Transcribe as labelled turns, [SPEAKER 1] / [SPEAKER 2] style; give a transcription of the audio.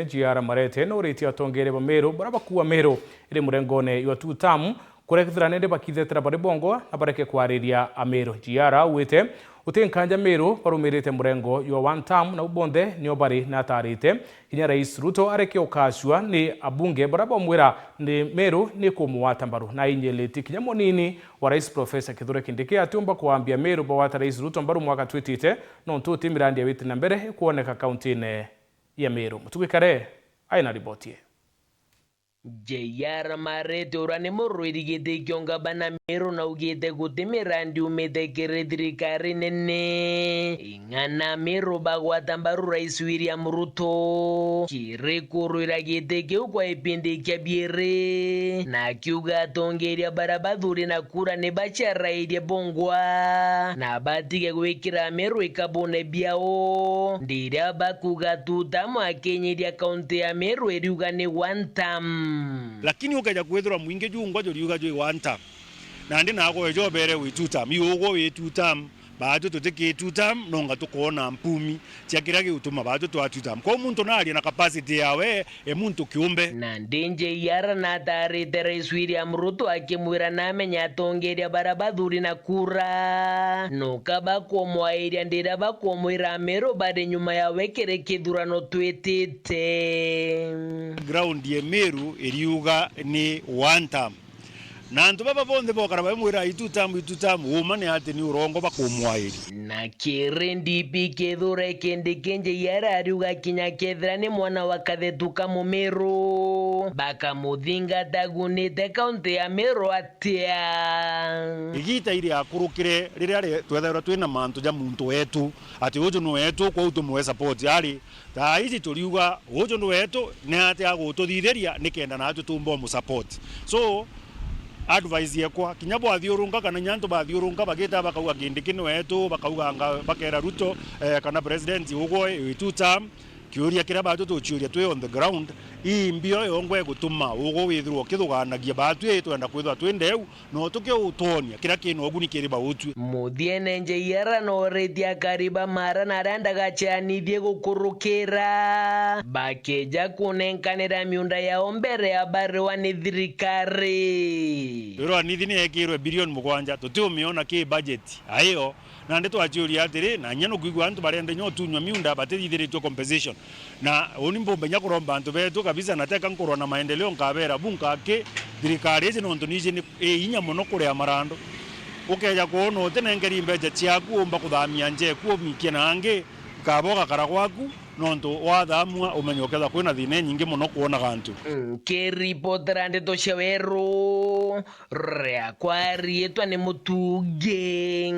[SPEAKER 1] Njiara marete no rĩtio atongere ba Meru bara bakuwa Meru iri murengone yo tutamu kurekithira nende bakithetera bari bongo na bareke kwariria Ameru. Njiara wite utinkanja Meru barumirite murengo yo one term na ubonde nio bari na tarite kinya Rais Ruto areke okashwa ni abunge bara bomwira ni Meru ni kumuwata mbaru na inyeleti kinya monini wa Rais Professor Kithure Kindiki atumba kuambia Meru bawata Rais Ruto mbaru mwaka twitite no ntuti mirandi ya witi na mbere kuoneka kauntine ya Meru. Mutukikare aina ribotie.
[SPEAKER 2] Njiara marete urane murwirigite kionga bana Meru na ugite gutimirandi umete thirikari nene ing'ana Meru bagwata mbaru Rais William Ruto kirikurwira gite kiu kwa ipindi kia biere na kiuga atongeria bara bathuri na kura ni bacharairie bongwa na batige gwikira Meru ikabone biao ndiria bakuga tutamu akenyeria kaunti ya Meru eriuga ni one term.
[SPEAKER 3] Lakini ukaja kwethura mwingi jungwa joriuga joi one term na ndi nago ejo bere we two term yogo we two term baatu tutike two term nonga tukona mpumi cyakirage utuma baatu twa two term ko muntu nali na capacity yawe muntu kiumbe
[SPEAKER 2] na Njiara na tarite Rais William Ruto akimwira namenya atongeria bara bathuri na kura no kaba komwairia ndira bakomwira Meru bade nyuma ya wekere kithurano twitite
[SPEAKER 3] ground ye Meru eriuga ni one term na ntu baba bonde bokara bamwira itu tamu umane ate ni urongo bakumwairi
[SPEAKER 2] na kirendi Kithure Kindiki Njiara ariuga kinya kethira ni mwana wa kathetuka mu Meru bakamuthinga tagunite kaunti ya Meru atia
[SPEAKER 3] igita iri akurukire riria twethera twina mantu ja muntu wetu ati uju no wetu kwa utumwe support ari ta ici turiuga uju no wetu ni ati agututhitheria nikenda na atutumbo mu support so advice yakwa kinya bwathiurunga kana nyanto bathiurunga bagita bakauga Kindiki no wetu bakauga bakera Ruto kana president ugo two term kiuria kira batu tuchuria twe on the ground imbio yongwe gutuma ugo withirwo kithuganagia batu twenda kwithwa twendeu no tuke utonia kira kinu oguni kiri bautu
[SPEAKER 2] muthiene Njiara no retia kariba mara na randaga chanithie gukurukira bakeja kunenkanira miunda yao mbere ya barua ni thirikari
[SPEAKER 3] ro anithi ni ekirwe bilioni 7 tutiumiona ki budget ayo na ndeto achiuria atiri na nyano kwigwa antu barende nyo tunywa miunda batithithiritwe compensation na onimbo benya kuromba antu betu kabisa nateka nkoro na maendeleo nkabera bunka ke thirikari ije nonto nije ni inya muno kuria marando ukeja kuono tenengeri mbeje ciaku umba kuthamia nje kuomikie nange kaboga karagwaku nonto wathamwa umenyokeza kwina thine nyingi muno kuona gantu
[SPEAKER 2] kiripotera ndeto cia Weru ria kwarietwa ni Mutugi.